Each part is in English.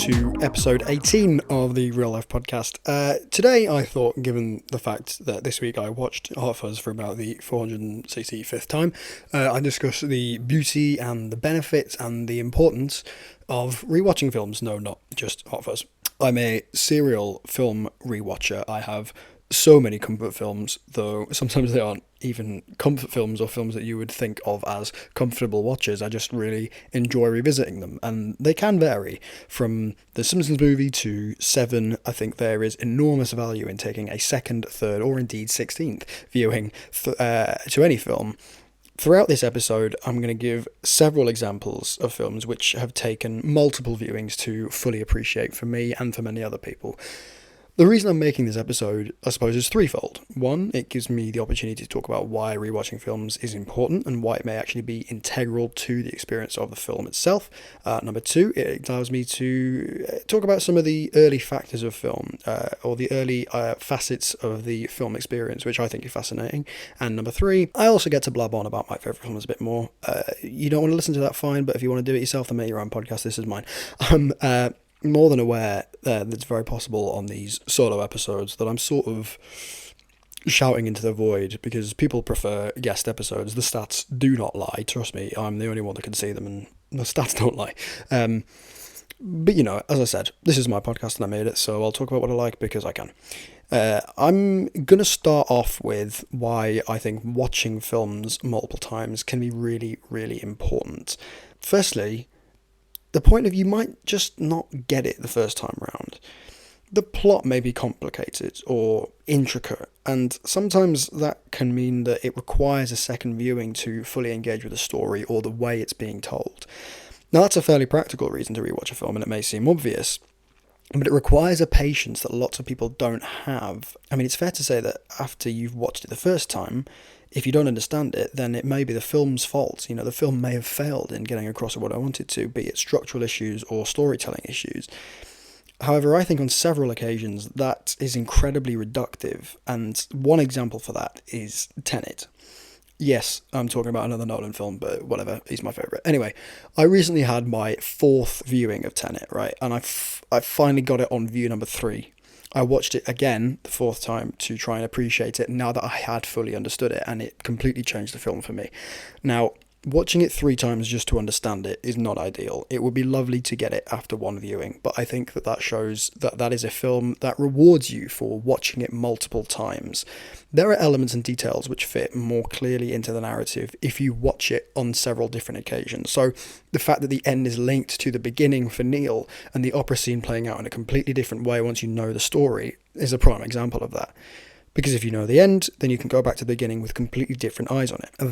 to episode 18 of the Real Life Podcast. Today I thought, given the fact that this week I watched Hot Fuzz for about the 465th time, I'd discuss the beauty and the benefits and the importance of rewatching films. No, not just Hot Fuzz. I'm a serial film rewatcher. I have so many comfort films, though sometimes they aren't even comfort films or films that you would think of as comfortable watches. I just really enjoy revisiting them, and they can vary from the Simpsons movie to Seven. I think there is enormous value in taking a second, third, or indeed 16th viewing to any film. Throughout this episode, I'm going to give several examples of films which have taken multiple viewings to fully appreciate for me and for many other people. The reason I'm making this episode, I suppose, is threefold. One, it gives me the opportunity to talk about why rewatching films is important and why it may actually be integral to the experience of the film itself. Number two, it allows me to talk about some of the early factors of film, or the early facets of the film experience, which I think is fascinating. And number three, I also get to blab on about my favourite films a bit more. You don't want to listen to that, fine, but if you want to do it yourself, then make your own podcast. This is mine. More than aware that it's very possible on these solo episodes that I'm sort of shouting into the void because people prefer guest episodes. The stats do not lie, trust me. I'm the only one that can see them, and the stats don't lie. But, you know, as I said, this is my podcast and I made it, so I'll talk about what I like because I can. I'm going to start off with why I think watching films multiple times can be really, really important. Firstly, the point of you might just not get it the first time round. The plot may be complicated or intricate, and sometimes that can mean that it requires a second viewing to fully engage with the story or the way it's being told. Now, that's a fairly practical reason to rewatch a film, and it may seem obvious, but it requires a patience that lots of people don't have. I mean, it's fair to say that after you've watched it the first time, if you don't understand it, then it may be the film's fault. You know, the film may have failed in getting across what I wanted to, be it structural issues or storytelling issues. However, I think on several occasions that is incredibly reductive, and one example for that is Tenet. Yes, I'm talking about another Nolan film, but whatever, he's my favourite. Anyway, I recently had my fourth viewing of Tenet, right, and I finally got it on view number 3. I watched it again the fourth time to try and appreciate it now that I had fully understood it, and it completely changed the film for me. Now, watching it 3 times just to understand it is not ideal. It would be lovely to get it after one viewing, but I think that shows that that is a film that rewards you for watching it multiple times. There are elements and details which fit more clearly into the narrative if you watch it on several different occasions. So the fact that the end is linked to the beginning for Neil and the opera scene playing out in a completely different way once you know the story is a prime example of that. Because if you know the end, then you can go back to the beginning with completely different eyes on it. A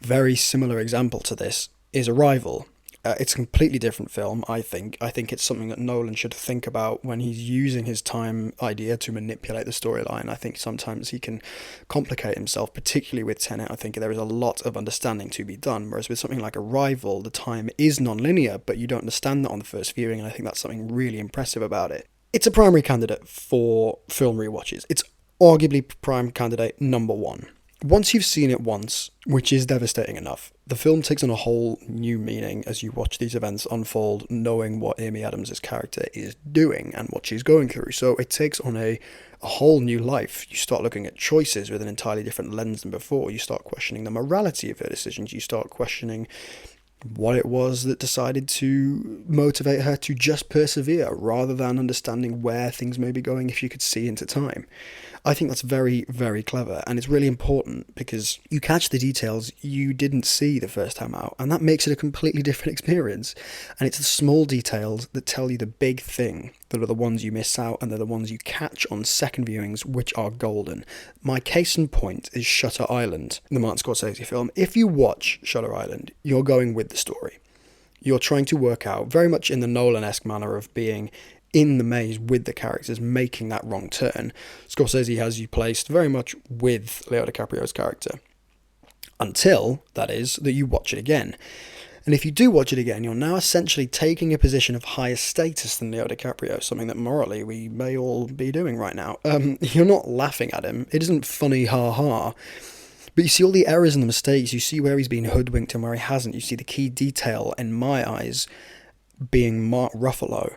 very similar example to this is Arrival. It's a completely different film, I think. I think it's something that Nolan should think about when he's using his time idea to manipulate the storyline. I think sometimes he can complicate himself, particularly with Tenet. I think there is a lot of understanding to be done, whereas with something like Arrival, the time is non-linear, but you don't understand that on the first viewing, and I think that's something really impressive about it. It's a primary candidate for film rewatches. It's arguably prime candidate number 1. Once you've seen it once, which is devastating enough, the film takes on a whole new meaning as you watch these events unfold, knowing what Amy Adams' character is doing and what she's going through. So it takes on a whole new life. You start looking at choices with an entirely different lens than before. You start questioning the morality of her decisions. You start questioning what it was that decided to motivate her to just persevere rather than understanding where things may be going if you could see into time. I think that's very, very clever, and it's really important because you catch the details you didn't see the first time out, and that makes it a completely different experience. And it's the small details that tell you the big thing that are the ones you miss out, and they're the ones you catch on second viewings, which are golden. My case in point is Shutter Island, the Martin Scorsese film. If you watch Shutter Island, you're going with the story. You're trying to work out, very much in the Nolan-esque manner of being in the maze with the characters making that wrong turn. Scorsese has you placed very much with Leo DiCaprio's character. Until, that is, that you watch it again. And if you do watch it again, you're now essentially taking a position of higher status than Leo DiCaprio, something that morally we may all be doing right now. You're not laughing at him. It isn't funny, ha-ha. But you see all the errors and the mistakes. You see where he's been hoodwinked and where he hasn't. You see the key detail, in my eyes, being Mark Ruffalo.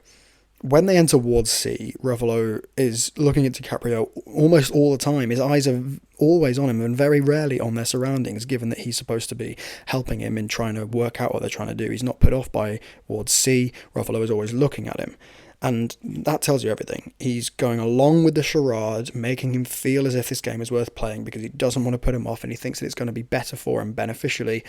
When they enter Ward C, Ruffalo is looking at DiCaprio almost all the time. His eyes are always on him and very rarely on their surroundings, given that he's supposed to be helping him in trying to work out what they're trying to do. He's not put off by Ward C. Ruffalo is always looking at him. And that tells you everything. He's going along with the charade, making him feel as if this game is worth playing because he doesn't want to put him off and he thinks that it's going to be better for him beneficially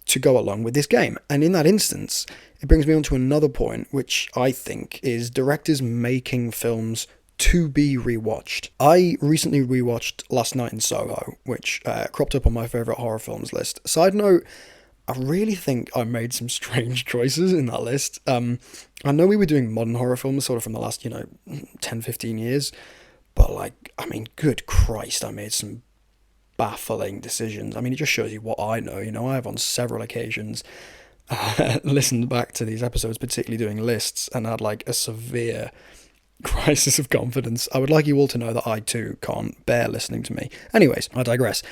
to go along with this game. And in that instance, it brings me on to another point, which I think is directors making films to be rewatched. I recently rewatched Last Night in Soho, which cropped up on my favourite horror films list. Side note, I really think I made some strange choices in that list. I know we were doing modern horror films sort of from the last, 10, 15 years, but good Christ, I made some baffling decisions. I mean, it just shows you what I know. I have on several occasions listened back to these episodes, particularly doing lists, and had like a severe crisis of confidence. I would like you all to know that I too can't bear listening to me. Anyways, I digress.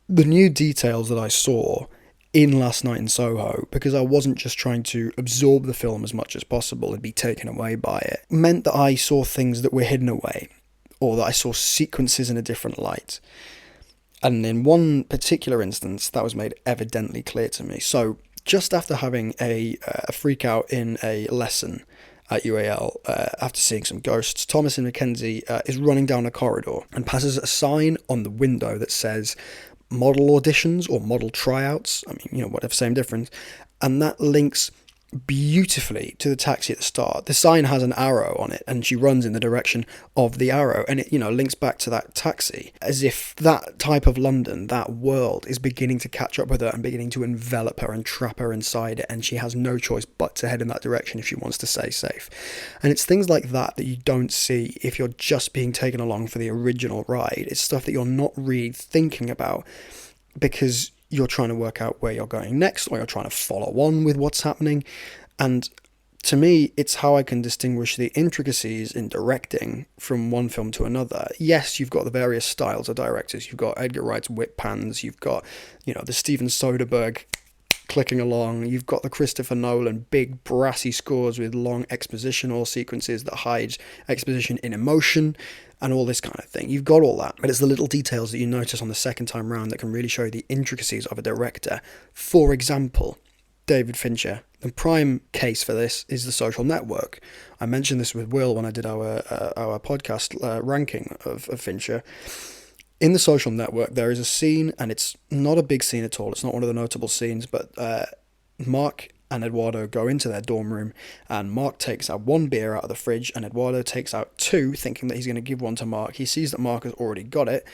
The new details that I saw in Last Night in Soho, because I wasn't just trying to absorb the film as much as possible and be taken away by it, meant that I saw things that were hidden away, or that I saw sequences in a different light. And in one particular instance, that was made evidently clear to me. So, just after having a freak out in a lesson at UAL, after seeing some ghosts, Thomas and Mackenzie is running down a corridor and passes a sign on the window that says model auditions or model tryouts. I mean, whatever, same difference. And that links beautifully to the taxi at the start. The sign has an arrow on it and she runs in the direction of the arrow, and it links back to that taxi, as if that type of London, that world, is beginning to catch up with her and beginning to envelop her and trap her inside it, and she has no choice but to head in that direction if she wants to stay safe. And it's things like that that you don't see if you're just being taken along for the original ride. It's stuff that you're not really thinking about because you're trying to work out where you're going next, or you're trying to follow on with what's happening. And to me, it's how I can distinguish the intricacies in directing from one film to another. Yes, you've got the various styles of directors. You've got Edgar Wright's whip pans. You've got, the Steven Soderbergh clicking along. You've got the Christopher Nolan big brassy scores with long expositional sequences that hide exposition in emotion and all this kind of thing. You've got all that, but it's the little details that you notice on the second time round that can really show you the intricacies of a director. For example, David Fincher. The prime case for this is The Social Network. I mentioned this with Will when I did our podcast ranking of Fincher. In The Social Network, there is a scene, and it's not a big scene at all. It's not one of the notable scenes, but Mark and Eduardo go into their dorm room, and Mark takes out one beer out of the fridge, and Eduardo takes out two, thinking that he's going to give one to Mark. He sees that Mark has already got it,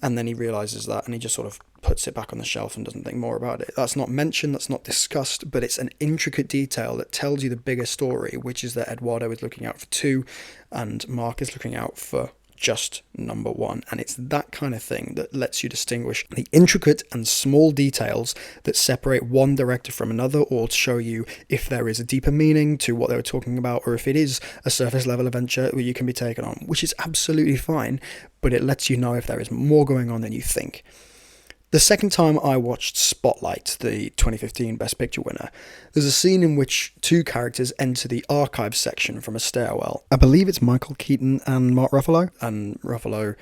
and then he realises that, and he just sort of puts it back on the shelf and doesn't think more about it. That's not mentioned, that's not discussed, but it's an intricate detail that tells you the bigger story, which is that Eduardo is looking out for two, and Mark is looking out for just number one. And it's that kind of thing that lets you distinguish the intricate and small details that separate one director from another, or to show you if there is a deeper meaning to what they were talking about, or if it is a surface level adventure where you can be taken on, which is absolutely fine, but it lets you know if there is more going on than you think. The second time I watched Spotlight, the 2015 Best Picture winner, there's a scene in which two characters enter the archives section from a stairwell. I believe it's Michael Keaton and Mark Ruffalo, and Ruffalo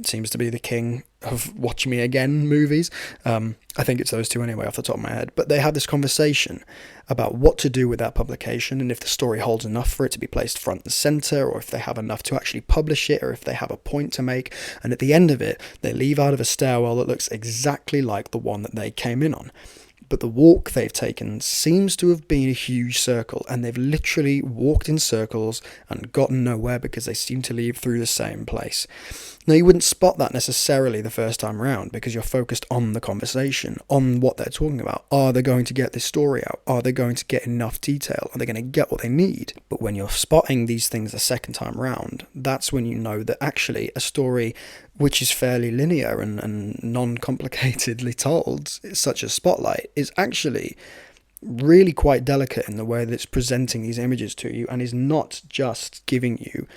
seems to be the king of Watch Me Again movies. I think it's those two anyway, off the top of my head. But they had this conversation about what to do with that publication, and if the story holds enough for it to be placed front and centre, or if they have enough to actually publish it, or if they have a point to make. And at the end of it, they leave out of a stairwell that looks exactly like the one that they came in on. But the walk they've taken seems to have been a huge circle, and they've literally walked in circles and gotten nowhere because they seem to leave through the same place. Now, you wouldn't spot that necessarily the first time round because you're focused on the conversation, on what they're talking about. Are they going to get this story out? Are they going to get enough detail? Are they going to get what they need? But when you're spotting these things the second time round, that's when you know that actually a story which is fairly linear and non-complicatedly told, such as Spotlight, is actually really quite delicate in the way that it's presenting these images to you, and is not just giving you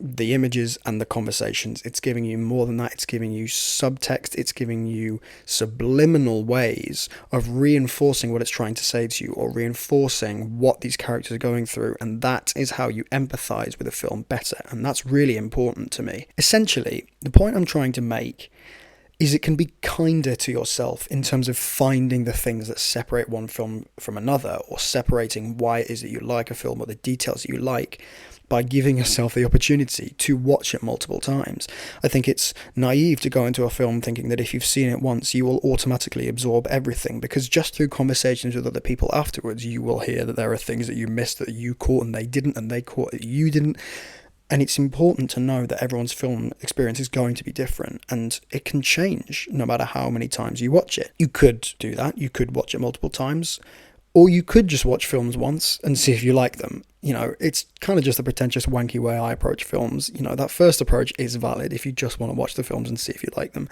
the images and the conversations. It's giving you more than that. It's giving you subtext. It's giving you subliminal ways of reinforcing what it's trying to say to you, or reinforcing what these characters are going through. And that is how you empathize with a film better. And that's really important to me. Essentially, the point I'm trying to make is it can be kinder to yourself in terms of finding the things that separate one film from another, or separating why it is that you like a film or the details that you like, by giving yourself the opportunity to watch it multiple times. I think it's naive to go into a film thinking that if you've seen it once, you will automatically absorb everything, because just through conversations with other people afterwards, you will hear that there are things that you missed that you caught and they didn't, and they caught that you didn't. And it's important to know that everyone's film experience is going to be different, and it can change no matter how many times you watch it. You could do that. You could watch it multiple times, or you could just watch films once and see if you like them. You know, it's kind of just a pretentious, wanky way I approach films. You know, that first approach is valid if you just want to watch the films and see if you like them.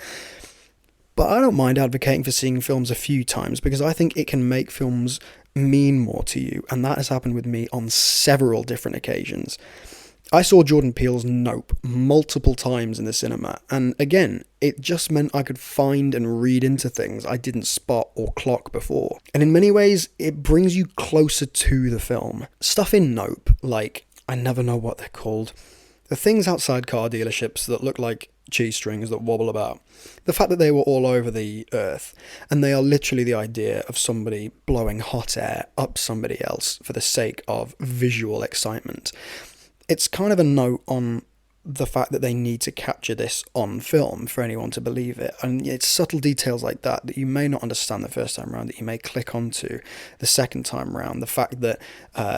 But I don't mind advocating for seeing films a few times, because I think it can make films mean more to you, and that has happened with me on several different occasions. I saw Jordan Peele's Nope multiple times in the cinema, and again, it just meant I could find and read into things I didn't spot or clock before. And in many ways, it brings you closer to the film. Stuff in Nope, like, I never know what they're called, the things outside car dealerships that look like cheese strings that wobble about, the fact that they were all over the earth, and they are literally the idea of somebody blowing hot air up somebody else for the sake of visual excitement. It's kind of a note on the fact that they need to capture this on film for anyone to believe it. And it's subtle details like that that you may not understand the first time around, that you may click onto the second time around. The fact that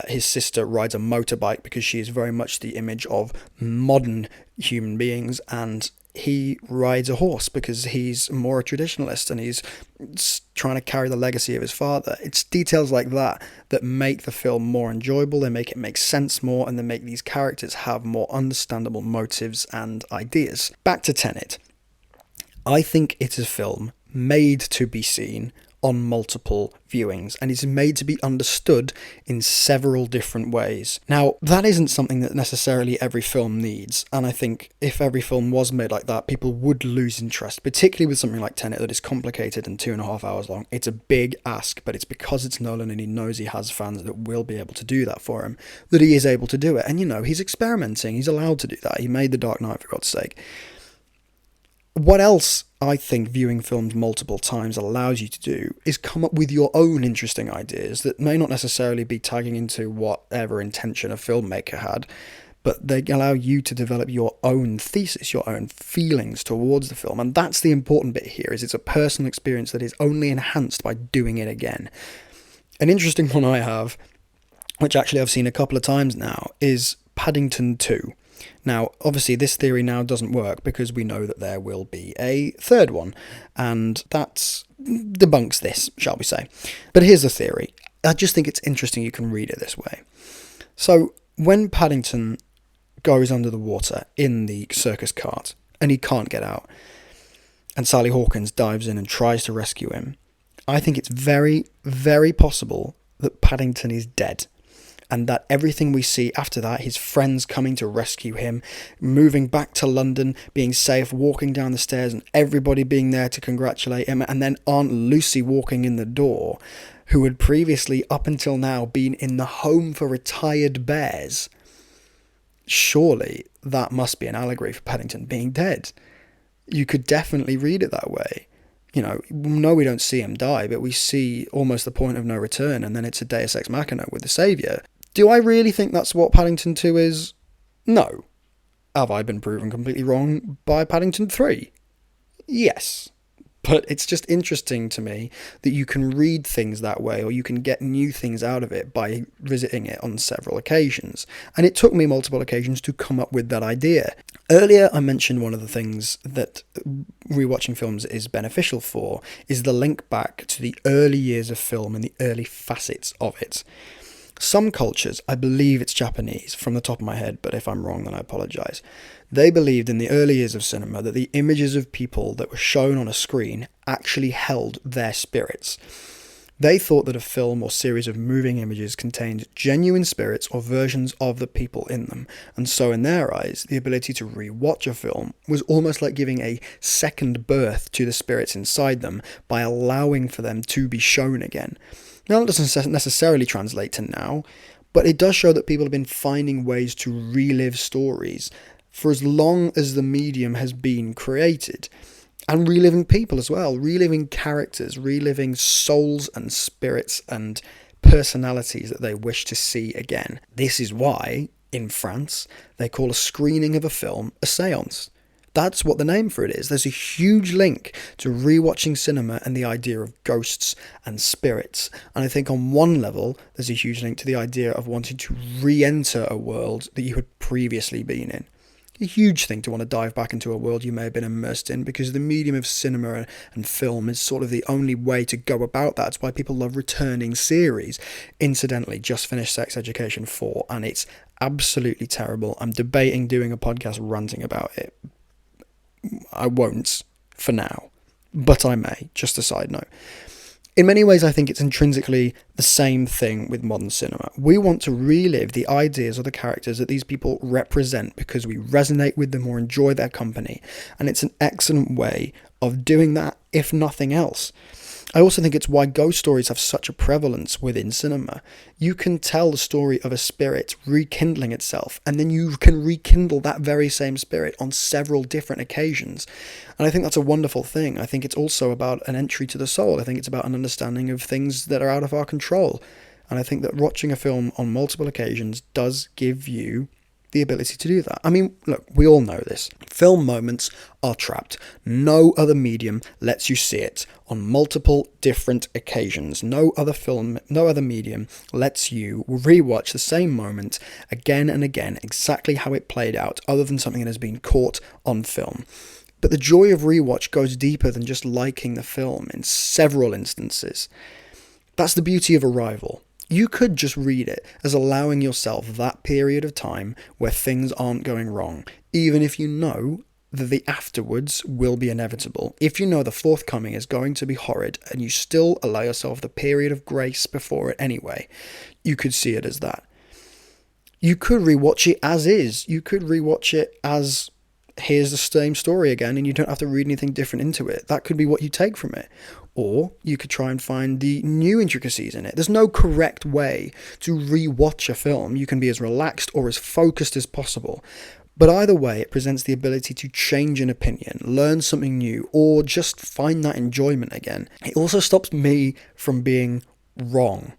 his sister rides a motorbike because she is very much the image of modern human beings, and he rides a horse because he's more a traditionalist and he's trying to carry the legacy of his father. It's details like that that make the film more enjoyable, they make it make sense more, and they make these characters have more understandable motives and ideas. Back to Tenet. I think it is a film made to be seen on multiple viewings, and it's made to be understood in several different ways. Now, that isn't something that necessarily every film needs, and I think if every film was made like that, people would lose interest, particularly with something like Tenet that is complicated and 2.5 hours long. It's a big ask, but it's because it's Nolan and he knows he has fans that will be able to do that for him, that he is able to do it. And, you know, he's experimenting, he's allowed to do that. He made The Dark Knight, for God's sake. What else I think viewing films multiple times allows you to do is come up with your own interesting ideas that may not necessarily be tagging into whatever intention a filmmaker had, but they allow you to develop your own thesis, your own feelings towards the film. And that's the important bit here, is it's a personal experience that is only enhanced by doing it again. An interesting one I have, which actually I've seen a couple of times now, is Paddington 2. Now, obviously, this theory now doesn't work because we know that there will be a third one, and that debunks this, shall we say. But here's the theory. I just think it's interesting you can read it this way. So, when Paddington goes under the water in the circus cart, and he can't get out, and Sally Hawkins dives in and tries to rescue him, I think it's very, very possible that Paddington is dead. And that everything we see after that, his friends coming to rescue him, moving back to London, being safe, walking down the stairs, and everybody being there to congratulate him, and then Aunt Lucy walking in the door, who had previously, up until now, been in the home for retired bears. Surely that must be an allegory for Paddington being dead. You could definitely read it that way. You know, no, we don't see him die, but we see almost the point of no return, and then it's a deus ex machina with the saviour. Do I really think that's what Paddington 2 is? No. Have I been proven completely wrong by Paddington 3? Yes. But it's just interesting to me that you can read things that way, or you can get new things out of it by visiting it on several occasions. And it took me multiple occasions to come up with that idea. Earlier, I mentioned one of the things that rewatching films is beneficial for is the link back to the early years of film and the early facets of it. Some cultures, I believe it's Japanese from the top of my head, but if I'm wrong then I apologise, they believed in the early years of cinema that the images of people that were shown on a screen actually held their spirits. They thought that a film or series of moving images contained genuine spirits or versions of the people in them, and so in their eyes, the ability to re-watch a film was almost like giving a second birth to the spirits inside them by allowing for them to be shown again. Now, that doesn't necessarily translate to now, but it does show that people have been finding ways to relive stories for as long as the medium has been created. And reliving people as well, reliving characters, reliving souls and spirits and personalities that they wish to see again. This is why, in France, they call a screening of a film a séance. That's what the name for it is. There's a huge link to rewatching cinema and the idea of ghosts and spirits. And I think on one level, there's a huge link to the idea of wanting to re-enter a world that you had previously been in. A huge thing to want to dive back into a world you may have been immersed in, because the medium of cinema and film is sort of the only way to go about that. It's why people love returning series. Incidentally, just finished Sex Education 4 and it's absolutely terrible. I'm debating doing a podcast ranting about it. I won't for now, but I may, just a side note. In many ways, I think it's intrinsically the same thing with modern cinema. We want to relive the ideas or the characters that these people represent because we resonate with them or enjoy their company. And it's an excellent way of doing that, if nothing else. I also think it's why ghost stories have such a prevalence within cinema. You can tell the story of a spirit rekindling itself, and then you can rekindle that very same spirit on several different occasions. And I think that's a wonderful thing. I think it's also about an entry to the soul. I think it's about an understanding of things that are out of our control. And I think that watching a film on multiple occasions does give you the ability to do that. I mean, look, we all know this. Film moments are trapped. No other medium lets you see it on multiple different occasions. No other film, no other medium lets you rewatch the same moment again and again, exactly how it played out, other than something that has been caught on film. But the joy of rewatch goes deeper than just liking the film in several instances. That's the beauty of Arrival. You could just read it as allowing yourself that period of time where things aren't going wrong, even if you know that the afterwards will be inevitable. If you know the forthcoming is going to be horrid and you still allow yourself the period of grace before it anyway, you could see it as that. You could rewatch it as is. You could rewatch it as here's the same story again and you don't have to read anything different into it. That could be what you take from it. Or you could try and find the new intricacies in it. There's no correct way to rewatch a film. You can be as relaxed or as focused as possible. But either way, it presents the ability to change an opinion, learn something new, or just find that enjoyment again. It also stops me from being wrong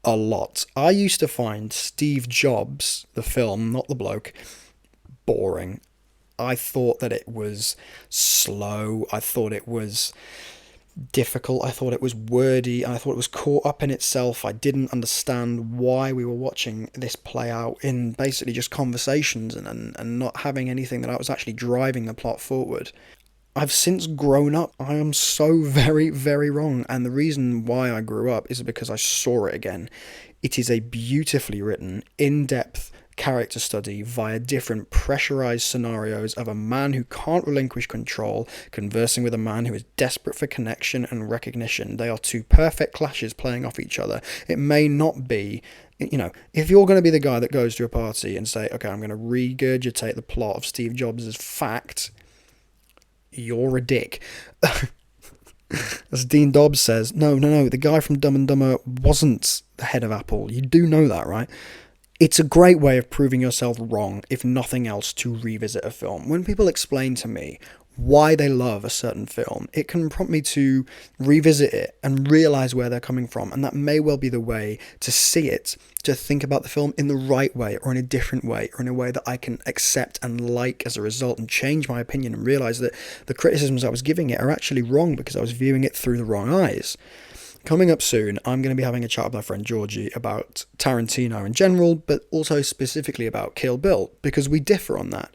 a lot. I used to find Steve Jobs, the film, not the bloke, boring. I thought that it was slow. I thought it was difficult. I thought it was wordy, and I thought it was caught up in itself. I didn't understand why we were watching this play out in basically just conversations and not having anything that I was actually driving the plot forward. I've since grown up. I am so very, very wrong, and the reason why I grew up is because I saw it again. It is a beautifully written, in-depth character study via different pressurized scenarios of a man who can't relinquish control conversing with a man who is desperate for connection and recognition. They are two perfect clashes playing off each other. It may not be, if you're going to be the guy that goes to a party and say, okay, I'm going to regurgitate the plot of Steve Jobs as fact, you're a dick. As Dean Dobbs says, no, the guy from Dumb and Dumber wasn't the head of Apple. You do know that, right? It's a great way of proving yourself wrong, if nothing else, to revisit a film. When people explain to me why they love a certain film, it can prompt me to revisit it and realise where they're coming from, and that may well be the way to see it, to think about the film in the right way, or in a different way, or in a way that I can accept and like as a result, and change my opinion and realise that the criticisms I was giving it are actually wrong because I was viewing it through the wrong eyes. Coming up soon, I'm going to be having a chat with my friend Georgie about Tarantino in general, but also specifically about Kill Bill, because we differ on that.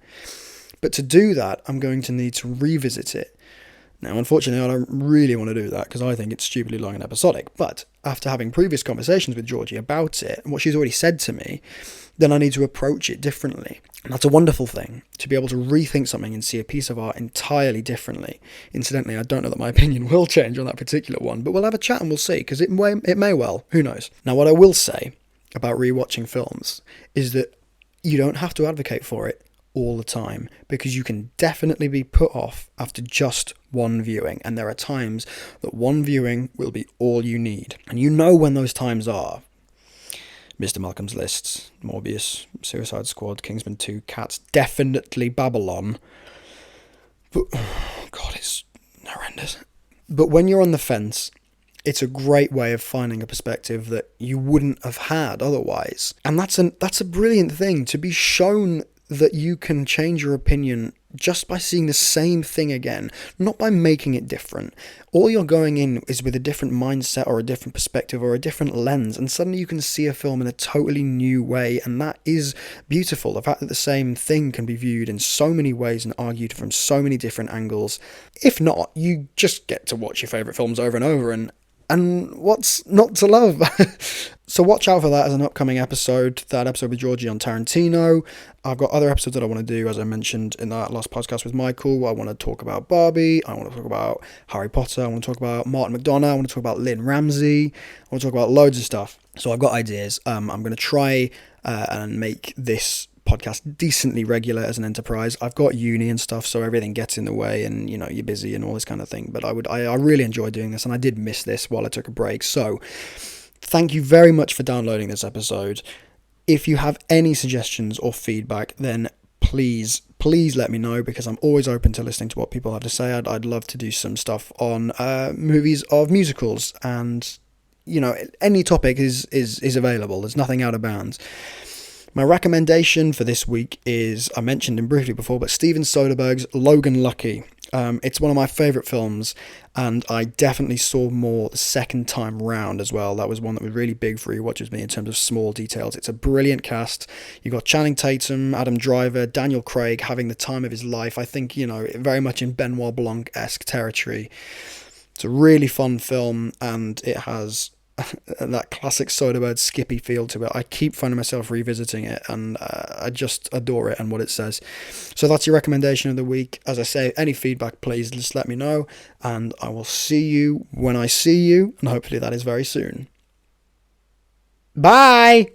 But to do that, I'm going to need to revisit it. Now, unfortunately, I don't really want to do that because I think it's stupidly long and episodic. But after having previous conversations with Georgie about it and what she's already said to me, then I need to approach it differently. And that's a wonderful thing, to be able to rethink something and see a piece of art entirely differently. Incidentally, I don't know that my opinion will change on that particular one, but we'll have a chat and we'll see, because it may well. Who knows? Now, what I will say about rewatching films is that you don't have to advocate for it all the time, because you can definitely be put off after just one viewing, and there are times that one viewing will be all you need, and you know when those times are. Mr. Malcolm's List, Morbius, Suicide Squad, Kingsman 2, Cats, definitely Babylon, but God, it's horrendous. But when you're on the fence, it's a great way of finding a perspective that you wouldn't have had otherwise, and that's a brilliant thing, to be shown that you can change your opinion just by seeing the same thing again, not by making it different. All you're going in is with a different mindset or a different perspective or a different lens, and suddenly you can see a film in a totally new way, and that is beautiful. The fact that the same thing can be viewed in so many ways and argued from so many different angles. If not, you just get to watch your favourite films over and over, and what's not to love? So watch out for that as an upcoming episode, that episode with Georgie on Tarantino. I've got other episodes that I want to do, as I mentioned in that last podcast with Michael. I want to talk about Barbie, I want to talk about Harry Potter, I want to talk about Martin McDonagh, I want to talk about Lynn Ramsey, I want to talk about loads of stuff. So I've got ideas. I'm going to try and make this podcast decently regular as an enterprise. I've got uni and stuff, so everything gets in the way, and you're busy and all this kind of thing, but I really enjoy doing this, and I did miss this while I took a break. So thank you very much for downloading this episode. If you have any suggestions or feedback, then please let me know, because I'm always open to listening to what people have to say. I'd love to do some stuff on movies of musicals, and any topic is available. There's nothing out of bounds. My recommendation for this week is, I mentioned him briefly before, but Steven Soderbergh's Logan Lucky. It's one of my favourite films, and I definitely saw more the second time round as well. That was one that was really big for rewatches me in terms of small details. It's a brilliant cast. You've got Channing Tatum, Adam Driver, Daniel Craig having the time of his life. I think, very much in Benoit Blanc-esque territory. It's a really fun film, and it has that classic Soderbergh Skippy feel to it. I keep finding myself revisiting it, and I just adore it and what it says. So that's your recommendation of the week. As I say, any feedback, please just let me know, and I will see you when I see you, and hopefully that is very soon. Bye!